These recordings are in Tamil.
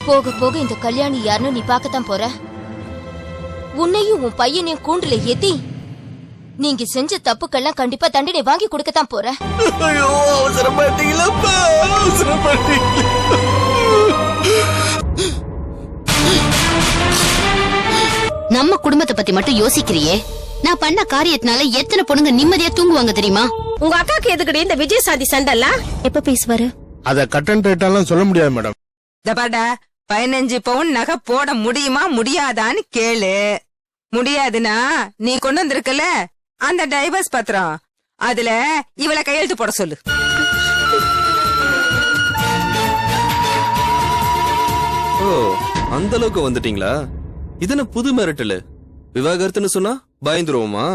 போக போக இந்த கல்யாணி யாருன்னு நீ பார்க்கத்தான் போற. உன்னையும் உன் பையனையும் கூண்டுல ஏத்தி நீங்க செஞ்ச தப்புக்கெல்லாம் கண்டிப்பா தண்டனை வாங்கி கொடுக்கத்தான் போற. ஐயோ, அவசரப்பட்டீங்களப்பா, அவசரப்பட்டீங்க. நம்ம குடும்பத்தை பத்தி மட்டும் யோசிக்கிறியே, நான் பண்ண காரியத்தினால எத்தனை பொண்ணுங்க நிம்மதியா தூங்குவாங்க தெரியுமா? உங்க அக்காக்கு எதுக்கடி இந்த விஜய் சாதி சண்டை? எப்ப பேசுவாரு? அத கட் அண்ட் ரைட்டாலாம் சொல்ல முடியாது மேடம். தபாடா 15 பவுன் நகை போட முடியுமா முடியாதான்னு கேளு. முடியாதுன்னா நீ கொண்டு வந்திருக்கல அந்த டைவர்ஸ் பத்திரம், அதுல இவளை கையெழுத்து போட சொல்லு. ஓ, அந்த அளவுக்கு வந்துட்டீங்களா? இதன புது மிரட்டலு. விவாகரத்துன்னு சொன்னா பயந்துருவோமா?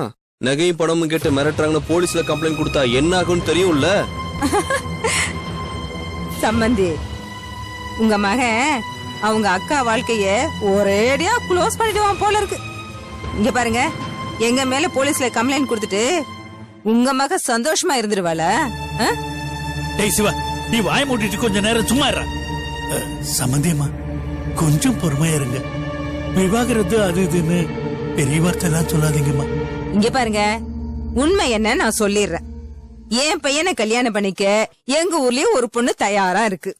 நகையும் பணமும் கேட்டு மிரட்டுறாங்கன்னு போலீஸ்ல கம்ப்ளைண்ட் கொடுத்தா என்ன ஆகும்னு தெரியும்ல. சம்பந்தி, உங்க மகன் அவங்க அக்கா வாழ்க்கைய ஒரேடியா க்ளோஸ் பண்ணிடுவான் போல இருக்கு. இங்க பாருங்க, எங்க மேல போலீஸ்ல கம்ப்ளைண்ட் கொடுத்துட்டு உங்க மக சந்தோஷமா இருந்துருவாள? டேய் சிவா, நீ வாய் மூடிட்டு கொஞ்ச நேரம் சும்மா இருற. சம்பந்தியம்மா, கொஞ்சம் பொறுமையா இருங்க. விவாகரத்து அது இதுன்னு பெரிய வார்த்தை எல்லாம் சொல்லாதீங்கம்மா. இங்க பாருங்க, உண்மை என்ன நான் சொல்லிடுறேன். என் பையனை கல்யாணம் பண்ணிக்க எங்க ஊர்லயே ஒரு பொண்ணு தயாரா இருக்கு.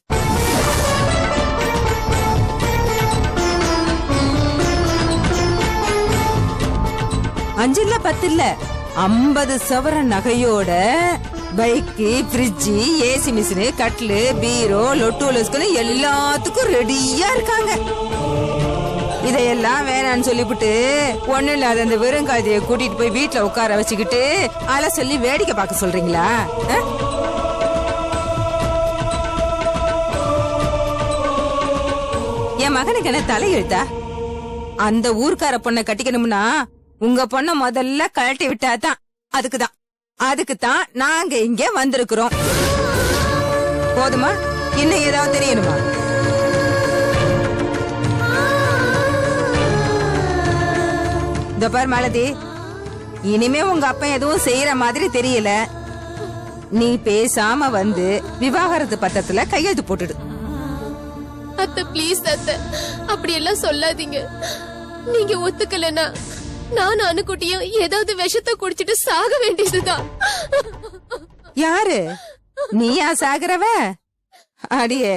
அஞ்சில்ல 10 இல்ல 50 சவரன் நகையோட பைக்கு, ஃப்ரிட்ஜ், ஏசி மிஷினு, கட்லு, பீரோ, லொட்டு எல்லாத்துக்கும் ரெடியா இருக்காங்க. இதையெல்லாம் வேணான்னு சொல்லிவிட்டு ஒண்ணு இல்லாத அந்த வெறுங்காதியை கூட்டிட்டு போய் வீட்டுல உட்கார வச்சுக்கிட்டு அல சொல்லி வேடிக்கை பார்க்க சொல்றீங்களா? என் மகனுக்கு என்ன தலையெழுத்தா? அந்த ஊர்க்கார பொண்ணை கட்டிக்கணும்னா உங்க பொண்ண முதல்ல கழட்டி விட்டாதான். அதுக்குதான் நாங்க இங்க வந்திருக்கிறோம். போதுமா? இன்னும் ஏதாவது தெரியணுமா? இந்த பார் மாலதி, இனிமே உங்க அப்பா எதுவும் செய்யற மாதிரி தெரியல. நீ பேசாம வந்து விவாகரத்து பத்திரத்துல கையெழுத்து போட்டுடு. அத்தை ப்ளீஸ் அத்தை, அப்படி எல்லாம் சொல்லாதீங்க. நீங்க ஒத்துக்கலனா நானும் அனுக்குட்டியும் ஏதாவது விஷத்தை குடிச்சிட்டு சாக வேண்டியதுதான். யாரு நீயா சாகுறவ? அடியே,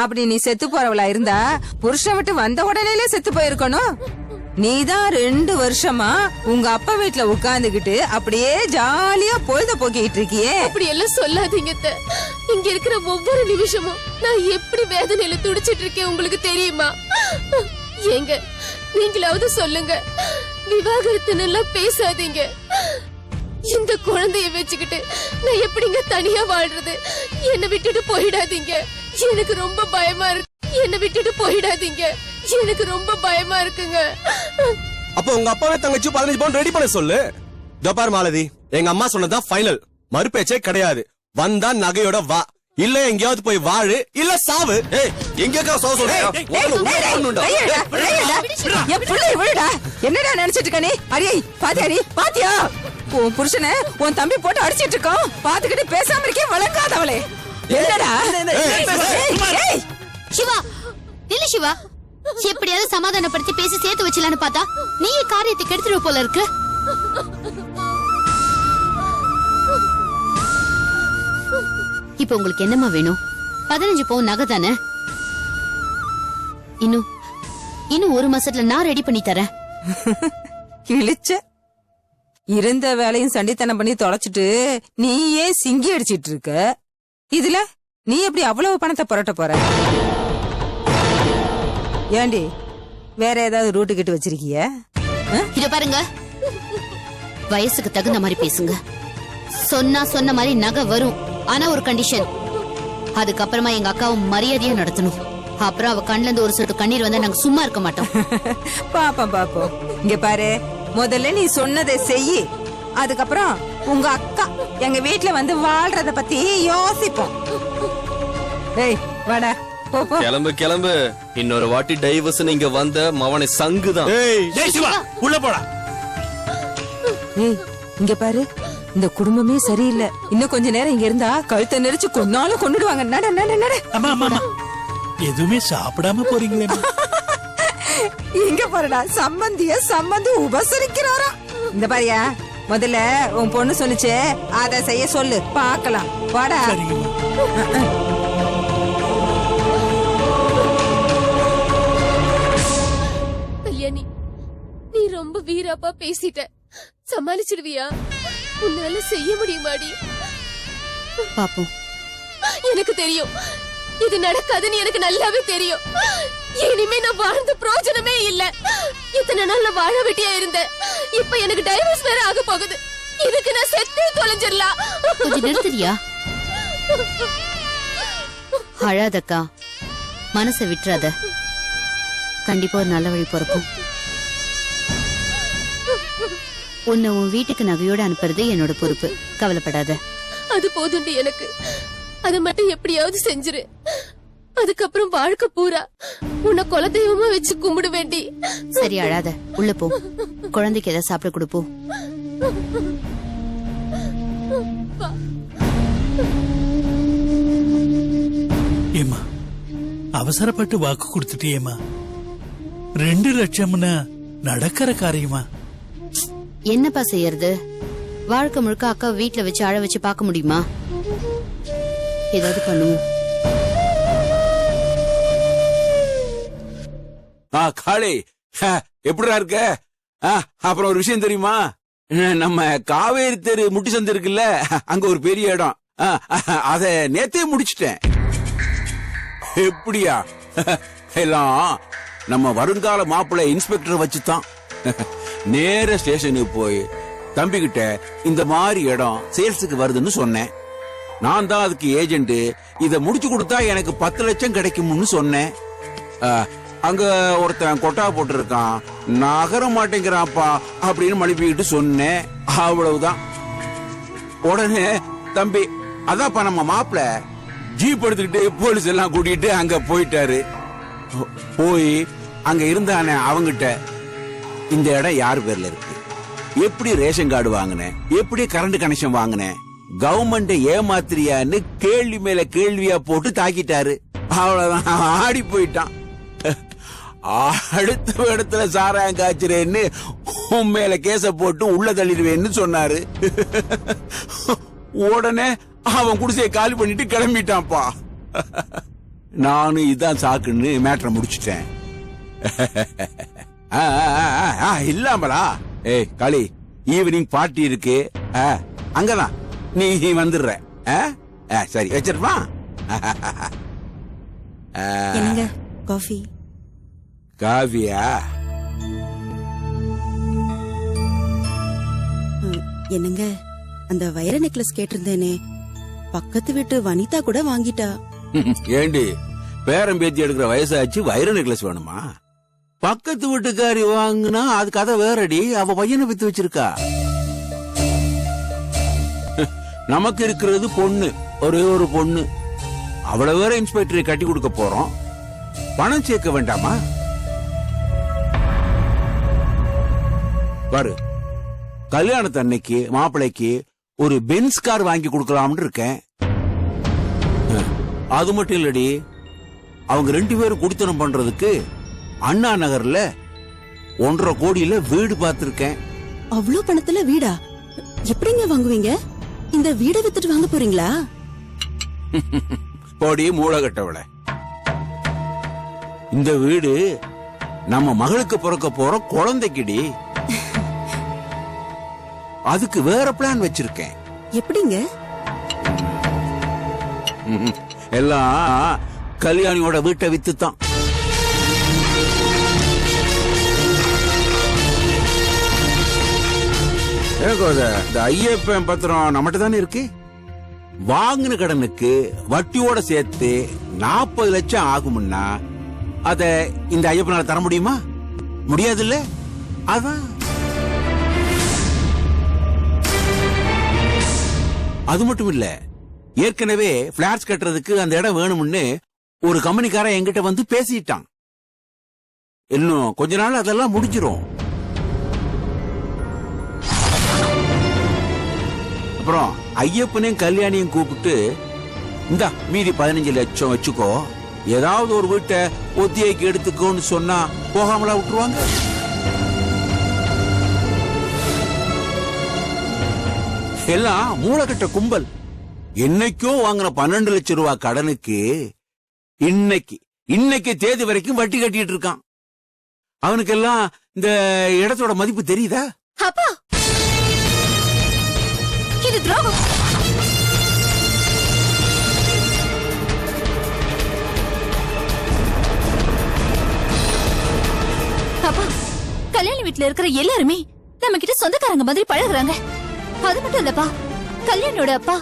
அப்படி நீ செத்து போறவளா இருந்தா புருஷன் விட்டு வந்த உடனே செத்து போயிருக்கணும். நீதான் 2 வருஷமா உங்க அப்பா வீட்டுல உட்கார்ந்துகிட்டு அப்படியே ஜாலியா பொழுத போக்கிட்டு இருக்கியே. அப்படி எல்லாம் சொல்லாதீங்க அத்தை. இங்க இருக்கிற ஒவ்வொரு நிமிஷமும் நான் எப்படி வேதனையில துடிச்சிட்டு இருக்கேன் உங்களுக்கு தெரியுமா? ஏங்க, நீங்களாவது சொல்லுங்க. விவாகரத்துன்னு எல்லாம் பேசாதீங்க. இந்த குழந்தைய வச்சுக்கிட்டு நான் எப்படிங்க தனியா வாழ்றது? என்ன விட்டுட்டு போயிடாதீங்க, எனக்கு ரொம்ப பயமா இருக்கு. என்ன விட்டுட்டு போயிடாதீங்க, எனக்கு ரொம்ப பயமா இருக்குங்க. அப்ப உங்க அப்பாவே தங்கச்சி 15 பவுன் ரெடி பண்ண சொல்லு. தபார் மாலதி, எங்க அம்மா சொன்னதா ஃபைனல், மறுபேச்சே கிடையாது. வந்தா நகையோட வா, இல்ல எங்கயாவது போய் வாழு, இல்ல சாவு. எங்க என்னடா நினைச்சிட்டு இருக்க நீ? அரியை பாத்தியா? உன் புருஷனை உன் தம்பி போட்டு அடிச்சிட்டு இருக்கான். பாத்துக்கிட்டு பேசாம இருக்கே வழங்காதவளே. என்னடா? சிவா, இல்ல சிவா, எப்படியாவது சமாதானப்படுத்தி பேசி சேர்த்து வச்சலான்னு பார்த்தா நீ காரியத்தை கெடுத்துருவ போல இருக்கு. இப்ப உங்களுக்கு என்னமா வேணும்? 15 பவுன் நகை தானே? இன்னும் 1 மாசத்துல நான் ரெடி பண்ணி தரேன். கிழிச்ச இருந்த வேலையும் சண்டித்தனம் பண்ணி தொலைச்சிட்டு நீயே சிங்கி அடிச்சிட்டு இருக்க. இதுல நீ எப்படி அவ்வளவு பணத்தை புரட்ட போற? ஏண்டி, வேற ஏதாவது ரூட்டு கிட்ட வச்சிருக்கிய? இத பாருங்க, வயசுக்கு தகுந்த மாதிரி பேசுங்க. சொன்ன மாதிரி நகை வரும், ஆனா ஒரு கண்டிஷன். அதுக்கப்புறமா எங்க அக்காவும் மரியாதையா நடத்தணும். அப்புறம் அவ கண்ணுல இருந்து ஒரு சொட்டு கண்ணீர் வந்தா நாங்க சும்மா இருக்க மாட்டோம். பாப்போம். இங்க பாரு, முதல்ல நீ சொன்னதை செய். அதுக்கப்புறம் உங்க அக்கா எங்க வீட்டுல வந்து வாழ்றத பத்தி யோசிப்போம். வாடா, கிளம்பு. இன்னொரு வாட்டி டைவர்ஸ் நீங்க வந்த மவனை சங்குதான். உள்ள போடா. இங்க பாரு, இந்த குடும்பமே சரியில்லை. இன்னும் கொஞ்ச நேரம் இங்க இருந்தா கழுத்தை நெரிச்சு கொன்னாலும் கொண்டுடுவாங்க. நட. எதுவுமே சாப்பிடாம போறீங்களேம்மா. இங்க பாருடா, சம்பந்தி உபசரிக்கிறாரா. இந்த பாரியா, முதல்ல உன் பொண்ணு சொல்லுச்சு, அத செய்ய சொல்லு, பாக்கலாம். வாடா. சரிங்கம்மா. கல்யாணி, நீ ரொம்ப வீராப்பா பேசிட்ட. சமாளிச்சிடுவியா? உன்னால செய்ய முடியுமாடி? பாப்போம். எனக்கு தெரியும் இது நடக்காதுன்னு, எனக்கு நல்லாவே தெரியும். இனிமே நான் வாழ்ந்த பிரயோஜனமே இல்ல. இத்தனை நாள் நான் வாழ வெட்டியா இருந்தேன். இப்ப எனக்கு டைவர்ஸ் வேற ஆக போகுது. இதுக்கு நான் செத்தே தொலைஞ்சிடலாம். கொஞ்சம் நிறுத்துறியா? அழாதக்கா, மனசை விட்டுறாத. கண்டிப்பா ஒரு நல்ல வழி பிறக்கும். உன்னை உன் வீட்டுக்கு நகையோட அனுப்புறது என்னோட பொறுப்பு. கவலைப்படாத. அது போதுண்டி எனக்கு. அதை மட்டும் எப்படியாவது செஞ்சிரு. அதுக்கப்புறம் வாழ்க்கை பூரா உன்னை குலதெய்வமா வச்சு கும்பிட வேண்டி. சரி, அழாத. உள்ள போ. குழந்தைக்கு ஏதாவது சாப்பிட கொடுப்போம். ஏமா, அவசரப்பட்டு வாக்கு கொடுத்துட்டியேமா. 2 லட்சம்னா நடக்கிற காரியமா? என்னப்பா செய்யறது? வாழ்க்கை முழுக்க அக்கா வீட்டுல வச்சு அழ வச்சு பார்க்க முடியுமா? ஏதாவது பண்ணுவோம். காளி, எப்படிடா இருக்க? அப்புறம் ஒரு விஷயம் தெரியுமா? நம்ம காவேரி தெரு முட்டி சந்து இருக்குல்ல, அங்க ஒரு பெரிய இடம். அத நேத்தே முடிச்சிட்டேன். எப்படியா? எல்லாம் நம்ம வருங்கால மாப்பிள்ளை இன்ஸ்பெக்டர் வச்சுதான். நேர ஸ்டேஷனுக்கு போய் தம்பிக்கிட்ட இந்த மாதிரி இடம் சேல்ஸுக்கு வருதுன்னு சொன்னேன். நான் தான் அதுக்கு ஏஜென்ட். இத முடிச்சு கொடுத்தா எனக்கு 10 லட்சம் கிடைக்கும்னு சொன்னேன். அங்க ஒருத்தன் கொட்டா போட்டிருக்கான், நகர மாட்டேங்கிறான்ப்பா அப்படின்னு மழுப்பிக்கிட்டு சொன்னேன். அவ்வளவுதான். உடனே தம்பி, அதான்ப்பா நம்ம மாப்பிள்ள ஜீப் எடுத்துக்கிட்டு போலீஸ் எல்லாம் கூட்டிட்டு அங்க போயிட்டாரு. போய் அங்க இருந்தானே அவங்கிட்ட, இந்த இடம் யார் பேர்ல இருக்கு, எப்படி ரேஷன் கார்டு வாங்கினேன், எப்படி கரண்ட் கனெக்ஷன் வாங்கினேன், கவர்மெண்ட் ஏமாத்திரியான்னு கேள்வி மேல கேள்வியா போட்டு தாக்கிட்டாரு. அவ்வளவுதான், ஆடி போயிட்டான். அடுத்த இடத்துல சாராயம் காய்ச்சிறேன்னு உன் மேல கேச போட்டு உள்ள தள்ளிடுவேன்னு சொன்னாரு. உடனே அவன் குடிசையை காலி பண்ணிட்டு கிளம்பிட்டான்ப்பா. நானும் இதான் சாக்குன்னு மேட்டரை முடிச்சிட்டேன். இல்லாமலா? ஏய் காளி, ஈவினிங் பார்ட்டி இருக்கு, அங்கதான் நீ வந்துடுற. சரி, வச்சிருப்பா. காஃபி. காவியா? என்னங்க, அந்த வைர நெக்லஸ் கேட்டிருந்தேனே, பக்கத்து வீட்டு வனிதா கூட வாங்கிட்டா. ஏண்டி, பேரம் பேத்தி எடுக்கிற வயசாச்சு, வைர நெக்லஸ் வேணுமா? பக்கத்து வீட்டுக்காரி வாங்கினா அது கதை வேறடி. அவ பையனை வித்து வச்சிருக்கா. நமக்கு இருக்கிறது பொண்ணு, ஒரே ஒரு பொண்ணு. அவளை வேற இன்ஸ்பெக்டரை கட்டி கொடுக்க போறோம். பணம் சேர்க்க வேண்டாமா? பாரு, கல்யாணத்து அன்னைக்கு மாப்பிள்ளைக்கு ஒரு பென்ஸ் கார் வாங்கி கொடுக்கலாம்னு இருக்கேன். அது மட்டும் இல்லடி, அவங்க 2 பேரும் குடித்தனம் பண்றதுக்கு அண்ணா நகர்ல 1.5 கோடியில வீடு பார்த்திருக்கேன். அவ்வளவு பணத்துல வீடா? எப்படிங்க வாங்குவீங்க? இந்த வீடை வித்துட்டு வாங்க போறீங்களா? கோடி மூலகட்டவள, இந்த வீடு நம்ம மகளுக்கு பிறக்க போற குழந்தைக்குடி. அதுக்கு வேற பிளான் வச்சிருக்கேன். எப்படிங்க? எல்லாம் கல்யாணியோட வீட்டை வித்துதான். இந்த ஐயப்பன் பத்திரம் நம்மகிட்ட தானே இருக்கு. வாங்கின கடனுக்கு வட்டியோட சேர்த்து 40 லட்சம் ஆகும்னா அத இந்த ஐயப்பனால தர முடியுமா? முடியாதுல்ல. அதான். அது மட்டும் இல்ல, ஏற்கனவே பிளாட்ஸ் கட்டுறதுக்கு அந்த இடம் வேணும்னு ஒரு கம்பெனிக்காரன் என்கிட்ட வந்து பேசிட்டான். இன்னும் கொஞ்ச நாள் அதெல்லாம் முடிஞ்சிரும். அப்புறம் ஐயப்பனையும் கல்யாணியும் கூப்பிட்டு, இந்த மீதி 15 லட்சம் வச்சுக்கோ, ஏதாவது ஒரு வீட்டை ஒத்தியைக்கு எடுத்துக்கோன்னு சொன்னா போகாமலா விட்டுருவாங்க? எல்லாம் மூளைக்கட்ட கும்பல். என்னைக்கோ வாங்கின 12 லட்சம் ரூபாய் கடனுக்கு இன்னைக்கு தேதி வரைக்கும் வட்டி கட்டிட்டு இருக்கான். அவனுக்கெல்லாம் இந்த இடத்தோட மதிப்பு தெரியுதா? அப்பா, இது துரோகம். அப்பா, கல்யாண வீட்டுல இருக்கிற எல்லாருமே நம்ம கிட்ட சொந்தக்காரங்க மாதிரி பழகுறாங்க. அது மட்டும் இல்லப்பா, கல்யாணோட அப்பா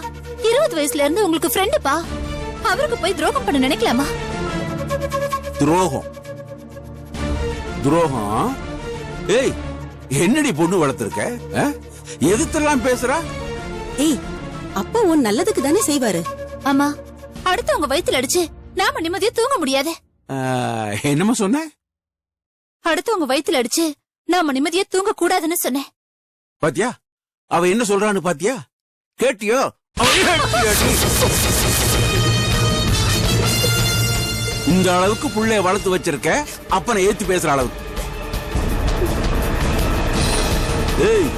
20 வயசுல இருந்து உங்களுக்கு ஃப்ரெண்டுப்பா. அவருக்கு போய் துரோகம் பண்ண நினைக்கலாமா? துரோகம்? ஏய், என்னடி பொண்ணு வளர்த்திருக்க? எதுத்தெல்லாம் பேசுறா? ஏய், அப்பா உன் நல்லதுக்கு தானே செய்வாரு. ஆமா, அடுத்தவங்க வயித்துல அடிச்சு நாம நிம்மதியா தூங்க முடியாது. என்னமா சொன்ன? அடுத்தவங்க வயித்துல அடிச்சு நாம நிம்மதியா தூங்க கூடாதுன்னு சொன்னேன். பாத்தியா அவ என்ன சொல்றான்னு? பாத்தியா? கேட்டியோ? இந்த அளவுக்கு புள்ளைய வளர்த்து வச்சிருக்க, அப்பனை ஏத்து பேசுற அளவுக்கு. ஏய்,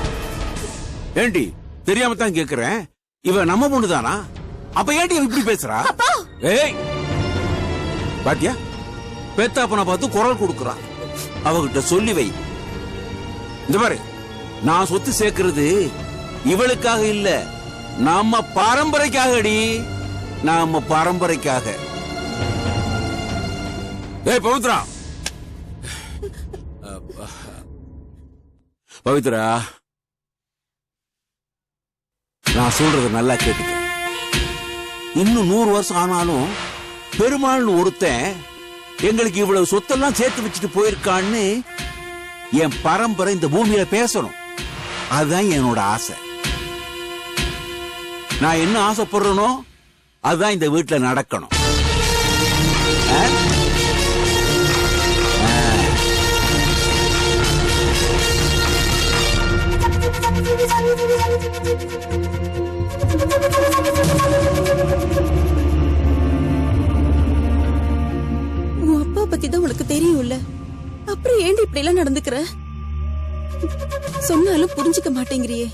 ஏண்டி தெரியாம தான் கேக்குறேன், இவ நம்ம பொண்ணுதானா? அப்ப ஏண்டி இப்படி பேசுறா? ஏய், பாத்தியா பேத்தாப்பனை பார்த்து குரல் கொடுக்கறா. அவகிட்ட சொல்லி வை. இந்த பாரு, நான் சொத்து சேர்க்கிறது இவளுக்காக இல்ல, நம்ம பரம்பரைக்காகடி. நம்ம பரம்பரைக்காக. ஏய் பவித்ரா, பவித்ரா, நான் சொல்றது நல்லா கேட்டுக்க. இன்னும் 100 வருஷம் ஆனாலும் பெருமாள்னு ஒருத்தன் எங்களுக்கு இவ்வளவு சொத்தெல்லாம் சேர்த்து வச்சுட்டு போயிருக்கான்னு என் பரம்பரை இந்த பூமியில பேசணும். அதுதான் என்னோட ஆசை. நான் என்ன ஆசைப்படுறேனோ அதுதான் இந்த வீட்டுல நடக்கணும். உன் அப்பா பத்தி தான் உனக்கு தெரியும்ல, அப்புறம் ஏண்டி இப்படி எல்லாம் நடந்துக்கிற? சொன்னாலும் புரிஞ்சுக்க மாட்டேங்கிறியே.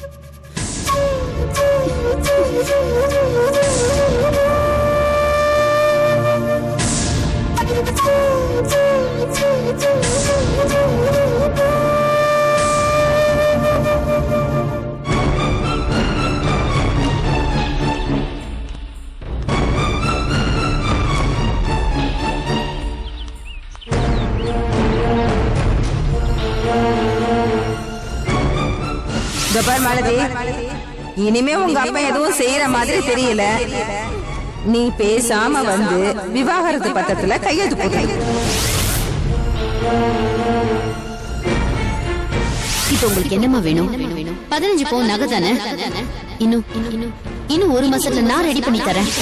மாலதி, இனிமே உங்க அப்பா எதுவும் செய்யற மாதிரி தெரியல. நீ பேசாம வந்து விவாகரத்து பத்திரத்துல கையெழுத்து போட்டு. இப்ப உங்களுக்கு என்னமா வேணும்? 15 பவுன் நகை தானே? இன்னும் 1 மாசத்துல நான் ரெடி பண்ணி தரேன்.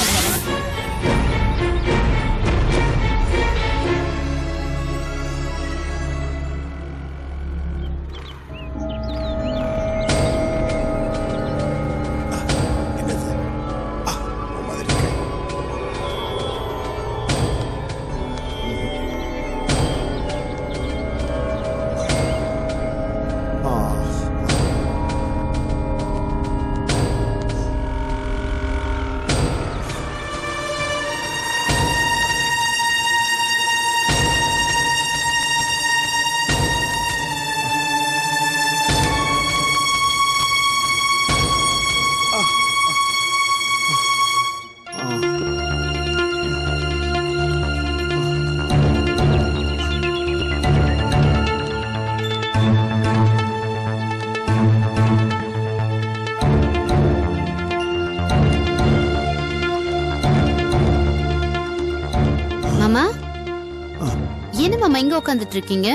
மாமா இங்க உட்கார்ந்துட்டு இருக்கீங்க?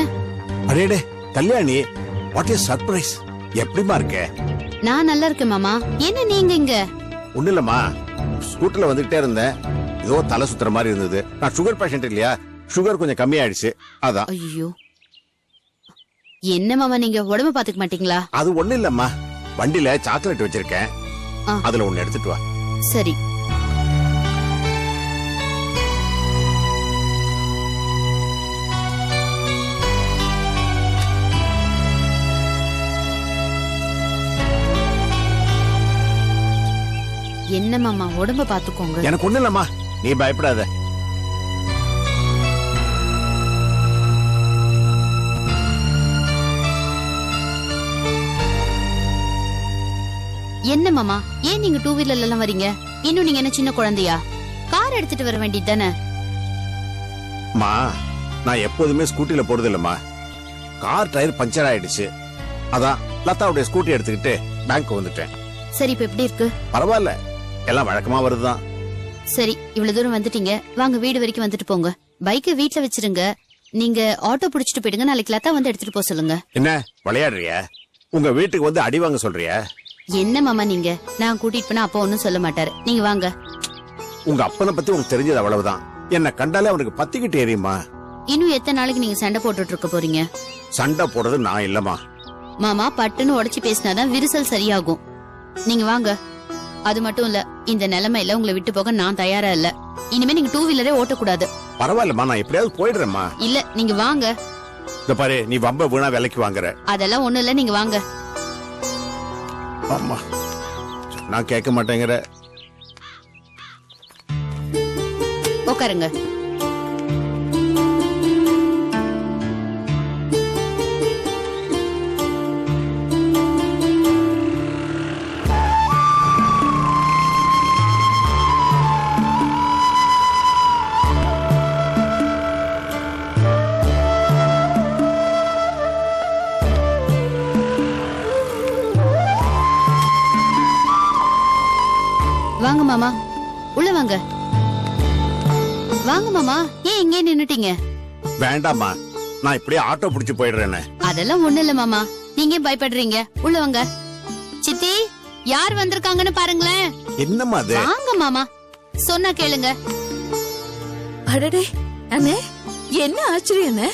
அடேடே கல்யாணி, வாட் இஸ் சர்ப்ரைஸ். எப்படிமா இருக்க? நான் நல்லா இருக்கேன் மாமா. என்ன நீங்க இங்க? ஒண்ணு இல்லம்மா, ஸ்கூட்டர்ல வந்துகிட்டே இருந்தேன், ஏதோ தலை சுத்துற மாதிரி இருந்தது. நான் சுகர் பேஷண்ட் இல்லையா, சுகர் கொஞ்சம் கம்மியாயிடுச்சு, அதான். ஐயோ, என்ன மாமா நீங்க உடம்பு பாத்துக்க மாட்டீங்களா? அது ஒண்ணு இல்லம்மா, வண்டியில சாக்லேட் வச்சிருக்கேன், அதுல ஒண்ணு எடுத்துட்டு வா. சரி. என்ன மாமா உடம்ப பாத்துக்கோங்க. எனக்கு ஒண்ணு இல்லம்மா, நீ பயப்படாத. என்ன மாமா ஏன் நீங்க டூ வீலர்ல எல்லாம் வரீங்க? இன்னும் நீங்க என்ன சின்ன குழந்தையா? கார் எடுத்துட்டு வர வேண்டியது தானே? மா, நான் எப்போதுமே ஸ்கூட்டில போறது இல்லம்மா. கார் டயர் பஞ்சர் ஆயிடுச்சு, அதான் லதாவுடைய ஸ்கூட்டி எடுத்துக்கிட்டு பேங்க் வந்துட்டேன். சரி இப்ப எப்படி இருக்கு? பரவாயில்ல, எல்லாம் வழக்கமா வருதுதான். சரி இவ்வளவு தூரம் வந்துட்டீங்க, வாங்க வீடு வரைக்கும் வந்துட்டு போங்க. பைக்கை வீட்ல வச்சிருங்க, நீங்க ஆட்டோ புடிச்சிட்டு போயிடுங்க. நாளைக்கு லதா வந்து எடுத்துட்டு போக சொல்லுங்க. என்ன விளையாடுறிய? உங்க வீட்டுக்கு வந்து அடி வாங்க சொல்றிய? என்ன மாமா நீங்க, நான் கூட்டிட்டு போனா அப்பா ஒன்னும் சொல்ல மாட்டாரு. நீங்க வாங்க. உங்க அப்பனை பத்தி உனக்கு தெரிஞ்சது அவ்வளவுதான். என்ன கண்டாலே அவனுக்கு பத்திக்கிட்டு எரியுமா. இன்னும் எத்தனை நாளைக்கு நீங்க சண்டை போட்டுட்டு இருக்க போறீங்க? சண்டை போடுறது நான் இல்லம்மா. மாமா பட்டுன்னு உடைச்சு பேசினாதான் விரிசல் சரியாகும். நீங்க வாங்க. அது மட்டும் இல்ல, இந்த நிலைமையில உங்களை விட்டு போக நான் தயாரா இல்ல. இனிமே நீங்க டூ வீலரே ஓட்டக்கூடாது. பரவாயில்லம்மா, நான் எப்படியாவது போயிடுறேம்மா. இல்ல நீங்க வாங்க. இந்த பாரு, நீ வம்ப வீணா விலைக்கு வாங்குற. அதெல்லாம் ஒண்ணும் இல்ல, நீங்க வாங்க. ஆமா, நான் கேட்க மாட்டேங்கிற. உட்காருங்க. வாங்க மாமா, உள்ள வாங்க. வாங்க மாமா, ஏன் இங்கே நின்னுட்டீங்க? வேண்டாம்மா, நான் இப்படியே ஆட்டோ பிடிச்சு போயிடுறேன்னு. அதெல்லாம் ஒண்ணு இல்ல மாமா, நீங்க பயப்படுறீங்க. உள்ள வாங்க. சித்தி, யார் வந்திருக்காங்கன்னு பாருங்களேன். என்னம்மா அது? வாங்க மாமா, சொன்னா கேளுங்க. அடடே அண்ணே, என்ன ஆச்சரியம் அண்ணே.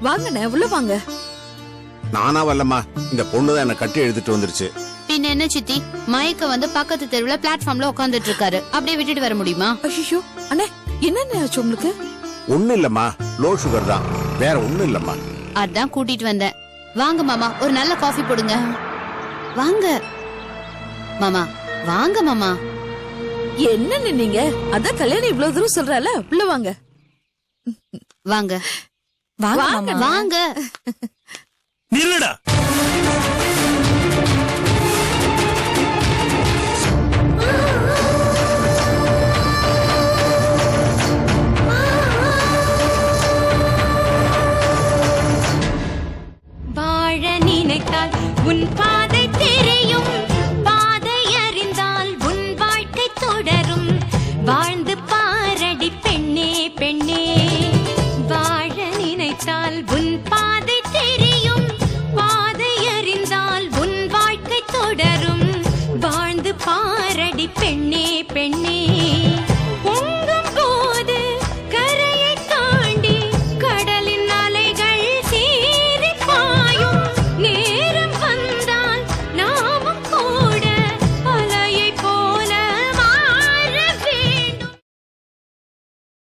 வாங்கண்ணே, உள்ள வாங்க. நானா வரலம்மா, இந்த பொண்ணுதான் என்ன கட்டி எழுதிட்டு வந்துருச்சு. பின்ன என்ன சித்தி, மயக்க வந்து பக்கத்து தெருவுல பிளாட்ஃபார்ம்ல உட்காந்துட்டு இருக்காரு, அப்படியே விட்டுட்டு வர முடியுமா? ஐயோ அண்ணே, என்ன ஆச்சு உங்களுக்கு? ஒண்ணு இல்லம்மா, லோ சுகர் தான், வேற ஒண்ணு இல்லம்மா. அதான் கூட்டிட்டு வந்தேன். வாங்க மாமா, ஒரு நல்ல காஃபி போடுங்க. வாங்க மாமா, வாங்க மாமா. என்ன நீங்க, அதான் கல்யாணம் இவ்வளவு தூரம் சொல்றால, உள்ள வாங்க. வாங்க வாங்க வாங்க. நில்லுடா.